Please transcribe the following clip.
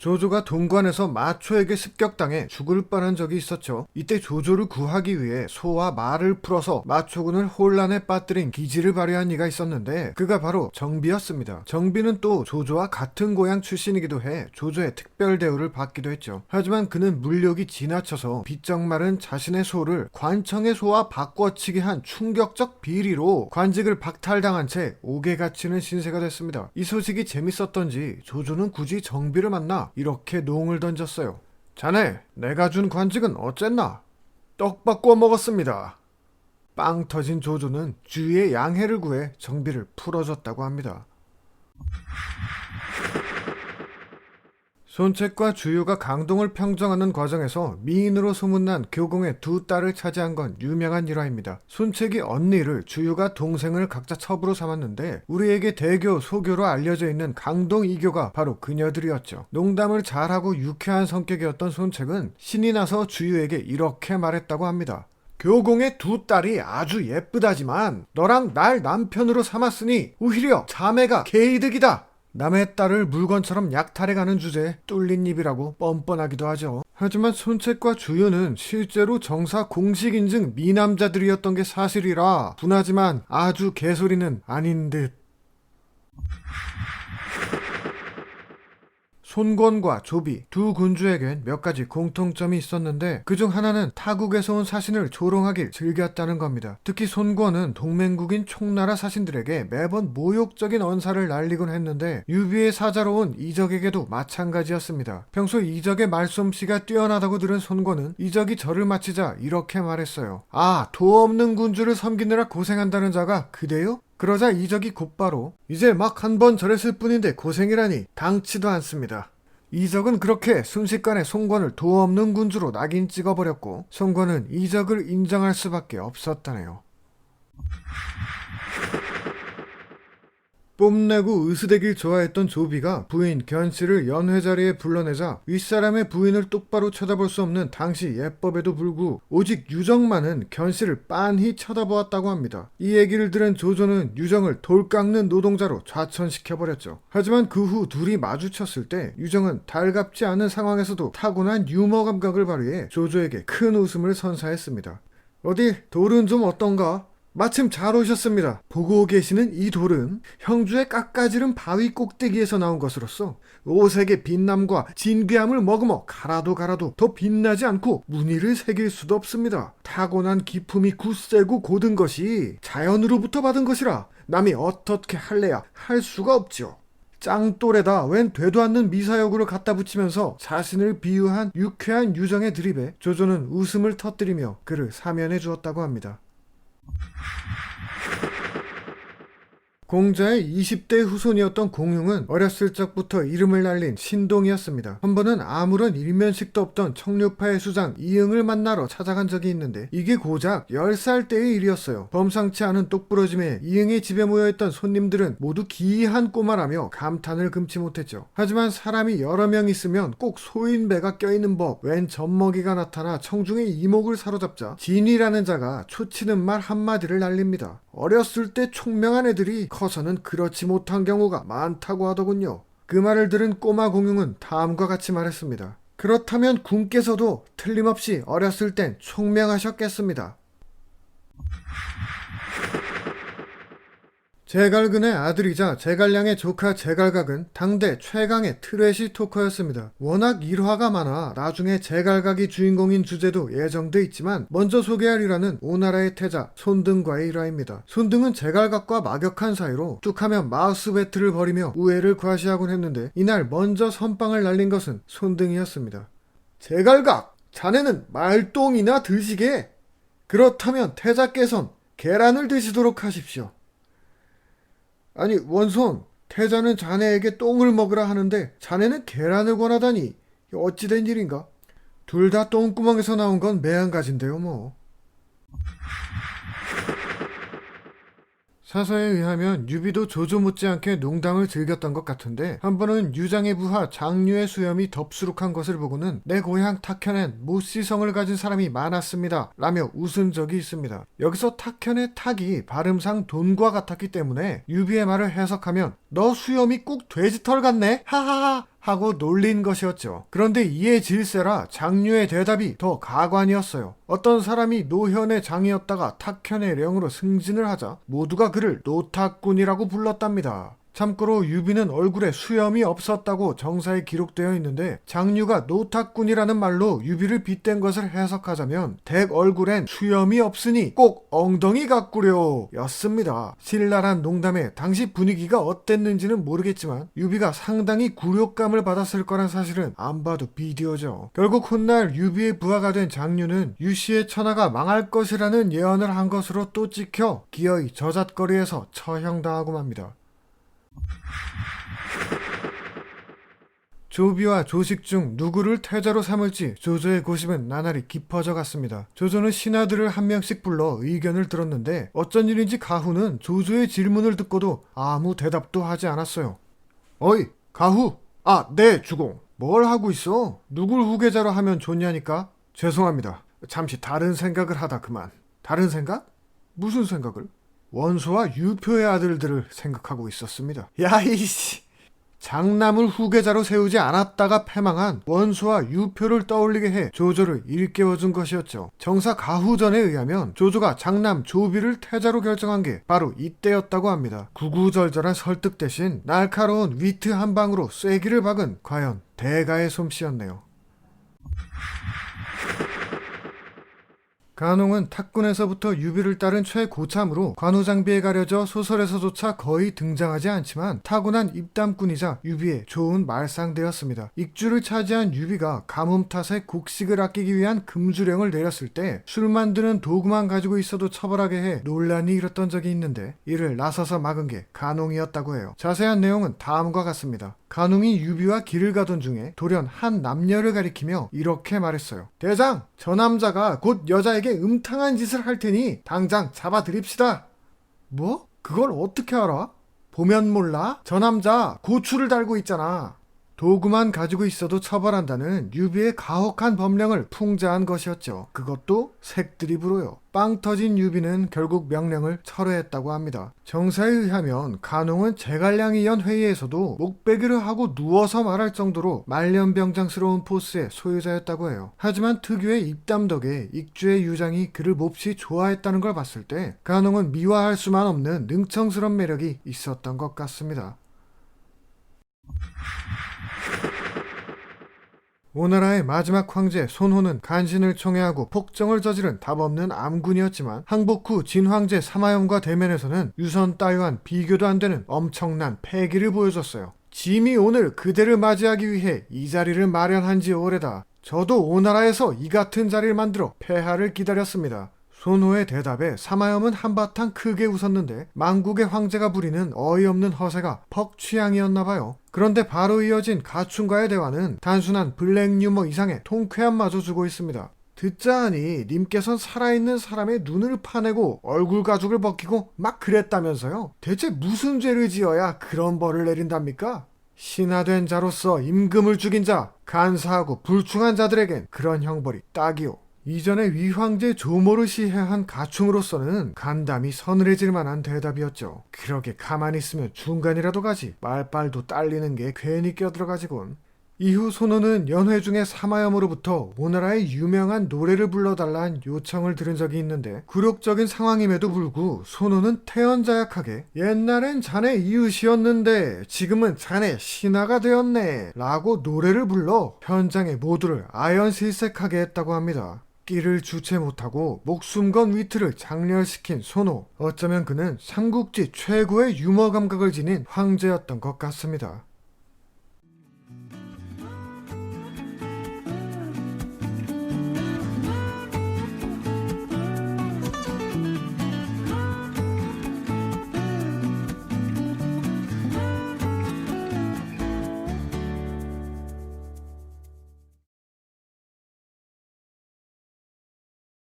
조조가 동관에서 마초에게 습격당해 죽을 뻔한 적이 있었죠. 이때 조조를 구하기 위해 소와 말을 풀어서 마초군을 혼란에 빠뜨린 기지를 발휘한 이가 있었는데 그가 바로 정비였습니다. 정비는 또 조조와 같은 고향 출신이기도 해 조조의 특별 대우를 받기도 했죠. 하지만 그는 물욕이 지나쳐서 빗정말은 자신의 소를 관청의 소와 바꿔치기 한 충격적 비리로 관직을 박탈당한 채 옥에 갇히는 신세가 됐습니다. 이 소식이 재밌었던지 조조는 굳이 정비를 만나 이렇게 농을 던졌어요. 자네, 내가 준 관직은 어쨌나? 떡 바꿔 먹었습니다. 빵 터진 조조는 주위의 양해를 구해 정비를 풀어줬다고 합니다. 손책과 주유가 강동을 평정하는 과정에서 미인으로 소문난 교공의 두 딸을 차지한 건 유명한 일화입니다. 손책이 언니를, 주유가 동생을 각자 첩으로 삼았는데 우리에게 대교, 소교로 알려져 있는 강동, 이교가 바로 그녀들이었죠. 농담을 잘하고 유쾌한 성격이었던 손책은 신이 나서 주유에게 이렇게 말했다고 합니다. 교공의 두 딸이 아주 예쁘다지만 너랑 날 남편으로 삼았으니 오히려 자매가 개이득이다. 남의 딸을 물건처럼 약탈해가는 주제에 뚫린 입이라고 뻔뻔하기도 하죠. 하지만 손책과 주유는 실제로 정사 공식 인증 미남자들이었던 게 사실이라 분하지만 아주 개소리는 아닌 듯. 손권과 조비 두 군주에겐 몇 가지 공통점이 있었는데 그중 하나는 타국에서 온 사신을 조롱하길 즐겼다는 겁니다. 특히 손권은 동맹국인 총나라 사신들에게 매번 모욕적인 언사를 날리곤 했는데 유비의 사자로 온 이적에게도 마찬가지였습니다. 평소 이적의 말솜씨가 뛰어나다고 들은 손권은 이적이 절을 마치자 이렇게 말했어요. 아, 도 없는 군주를 섬기느라 고생한다는 자가 그대요? 그러자 이적이 곧바로 이제 막 한 번 절했을 뿐인데 고생이라니 당치도 않습니다. 이적은 그렇게 순식간에 손권을 도 없는 군주로 낙인 찍어버렸고 손권은 이적을 인정할 수밖에 없었다네요. 뽐내고 으스대길 좋아했던 조비가 부인 견씨를 연회자리에 불러내자 윗사람의 부인을 똑바로 쳐다볼 수 없는 당시 예법에도 불구 오직 유정만은 견씨를 빤히 쳐다보았다고 합니다. 이 얘기를 들은 조조는 유정을 돌 깎는 노동자로 좌천시켜버렸죠. 하지만 그 후 둘이 마주쳤을 때 유정은 달갑지 않은 상황에서도 타고난 유머 감각을 발휘해 조조에게 큰 웃음을 선사했습니다. 어디 돌은 좀 어떤가? 마침 잘 오셨습니다. 보고 계시는 이 돌은 형주의 깎아지른 바위 꼭대기에서 나온 것으로서 오색의 빛남과 진귀함을 머금어 갈아도 더 빛나지 않고 무늬를 새길 수도 없습니다. 타고난 기품이 굳세고 고든 것이 자연으로부터 받은 것이라 남이 어떻게 할래야 할 수가 없죠. 짱돌에다 웬 되도 않는 미사여구를 갖다 붙이면서 자신을 비유한 유쾌한 유정의 드립에 조조는 웃음을 터뜨리며 그를 사면해 주었다고 합니다. 공자의 20대 후손이었던 공흉은 어렸을 적부터 이름을 날린 신동이었습니다. 한 번은 아무런 일면식도 없던 청류파의 수장 이응을 만나러 찾아간 적이 있는데 이게 고작 10살 때의 일이었어요. 범상치 않은 똑부러짐에 이응의 집에 모여있던 손님들은 모두 기이한 꼬마라며 감탄을 금치 못했죠. 하지만 사람이 여러 명 있으면 꼭 소인배가 껴있는 법, 웬 젖먹이가 나타나 청중의 이목을 사로잡자 진이라는 자가 초치는 말 한마디를 날립니다. 어렸을 때 총명한 애들이 커서는 그렇지 못한 경우가 많다고 하더군요. 그 말을 들은 꼬마 공흉은 다음과 같이 말했습니다. 그렇다면 군께서도 틀림없이 어렸을 땐 총명하셨겠습니다. 제갈근의 아들이자 제갈량의 조카 제갈각은 당대 최강의 트래시 토커였습니다. 워낙 일화가 많아 나중에 제갈각이 주인공인 주제도 예정돼 있지만 먼저 소개할 일화는 오나라의 태자 손등과의 일화입니다. 손등은 제갈각과 막역한 사이로 뚝하면 마우스 배틀을 벌이며 우애를 과시하곤 했는데 이날 먼저 선빵을 날린 것은 손등이었습니다. 제갈각! 자네는 말똥이나 드시게! 그렇다면 태자께선 계란을 드시도록 하십시오. 아니 원손, 태자는 자네에게 똥을 먹으라 하는데 자네는 계란을 권하다니 어찌된 일인가? 둘 다 똥구멍에서 나온 건 매한가지인데요 뭐. 사서에 의하면 유비도 조조 못지않게 농담을 즐겼던 것 같은데 한 번은 유장의 부하 장류의 수염이 덥수룩한 것을 보고는 내 고향 탁현엔 모씨성을 가진 사람이 많았습니다 라며 웃은 적이 있습니다. 여기서 탁현의 탁이 발음상 돈과 같았기 때문에 유비의 말을 해석하면 너 수염이 꼭 돼지털 같네 하하하 하고 놀린 것이었죠. 그런데 이에 질세라 장류의 대답이 더 가관이었어요. 어떤 사람이 노현의 장이었다가 탁현의 령으로 승진을 하자 모두가 그를 노탁군이라고 불렀답니다. 참고로 유비는 얼굴에 수염이 없었다고 정사에 기록되어 있는데 장류가 노탁군이라는 말로 유비를 빗댄 것을 해석하자면 댁 얼굴엔 수염이 없으니 꼭 엉덩이 가꾸려 였습니다. 신랄한 농담에 당시 분위기가 어땠는지는 모르겠지만 유비가 상당히 굴욕감을 받았을 거란 사실은 안 봐도 비디오죠. 결국 훗날 유비의 부하가 된 장류는 유씨의 천하가 망할 것이라는 예언을 한 것으로 또 찍혀 기어이 저잣거리에서 처형당하고 맙니다. 조비와 조식 중 누구를 태자로 삼을지 조조의 고심은 나날이 깊어져 갔습니다. 조조는 신하들을 한 명씩 불러 의견을 들었는데 어쩐 일인지 가후는 조조의 질문을 듣고도 아무 대답도 하지 않았어요. 어이 가후! 아 네 주공! 뭘 하고 있어? 누굴 후계자로 하면 좋냐니까? 죄송합니다. 잠시 다른 생각을 하다 그만. 다른 생각? 무슨 생각을? 원소와 유표의 아들들을 생각하고 있었습니다. 야이씨! 장남을 후계자로 세우지 않았다가 패망한 원소와 유표를 떠올리게 해 조조를 일깨워준 것이었죠. 정사 가후전에 의하면 조조가 장남 조비를 태자로 결정한 게 바로 이때였다고 합니다. 구구절절한 설득 대신 날카로운 위트 한 방으로 쐐기를 박은 과연 대가의 솜씨였네요. 간홍은 탁군에서부터 유비를 따른 최고참으로 관우장비에 가려져 소설에서조차 거의 등장하지 않지만 타고난 입담꾼이자 유비의 좋은 말상대였습니다. 익주를 차지한 유비가 가뭄 탓에 곡식을 아끼기 위한 금주령을 내렸을 때 술 만드는 도구만 가지고 있어도 처벌하게 해 논란이 일었던 적이 있는데 이를 나서서 막은 게 간홍이었다고 해요. 자세한 내용은 다음과 같습니다. 간홍이 유비와 길을 가던 중에 돌연 한 남녀를 가리키며 이렇게 말했어요. 대장, 저 남자가 곧 여자에게 음탕한 짓을 할 테니 당장 잡아드립시다. 뭐? 그걸 어떻게 알아? 보면 몰라? 저 남자 고추를 달고 있잖아. 도구만 가지고 있어도 처벌한다는 유비의 가혹한 법령을 풍자한 것이었죠. 그것도 색드립으로요. 빵 터진 유비는 결국 명령을 철회했다고 합니다. 정사에 의하면 간홍은 제갈량이연 회의에서도 목베기를 하고 누워서 말할 정도로 말년병장스러운 포스의 소유자였다고 해요. 하지만 특유의 입담 덕에 익주의 유장이 그를 몹시 좋아했다는 걸 봤을 때 간홍은 미화할 수만 없는 능청스러운 매력이 있었던 것 같습니다. 오나라의 마지막 황제 손호는 간신을 총애하고 폭정을 저지른 답없는 암군이었지만 항복 후 진황제 사마염과 대면에서는 유선 따위와는 비교도 안 되는 엄청난 패기를 보여줬어요. 짐이 오늘 그대를 맞이하기 위해 이 자리를 마련한 지 오래다. 저도 오나라에서 이 같은 자리를 만들어 폐하를 기다렸습니다. 손호의 대답에 사마염은 한바탕 크게 웃었는데 망국의 황제가 부리는 어이없는 허세가 퍽 취향이었나봐요. 그런데 바로 이어진 가춘과의 대화는 단순한 블랙 유머 이상의 통쾌함마저 주고 있습니다. 듣자 하니 님께선 살아있는 사람의 눈을 파내고 얼굴 가죽을 벗기고 막 그랬다면서요? 대체 무슨 죄를 지어야 그런 벌을 내린답니까? 신하된 자로서 임금을 죽인 자, 간사하고 불충한 자들에겐 그런 형벌이 딱이요. 이전에 위황제 조모를 시해한 가충으로서는 간담이 서늘해질 만한 대답이었죠. 그러게 가만히 있으면 중간이라도 가지 말빨도 딸리는 게 괜히 껴들어가지곤. 이후 손호는 연회 중에 사마염으로부터 오나라의 유명한 노래를 불러달라는 요청을 들은 적이 있는데 굴욕적인 상황임에도 불구 손호는 태연자약하게 옛날엔 자네 이웃이었는데 지금은 자네 신하가 되었네 라고 노래를 불러 현장의 모두를 아연실색하게 했다고 합니다. 끼를 주체 못하고 목숨 건 위트를 장렬시킨 손호. 어쩌면 그는 삼국지 최고의 유머 감각을 지닌 황제였던 것 같습니다.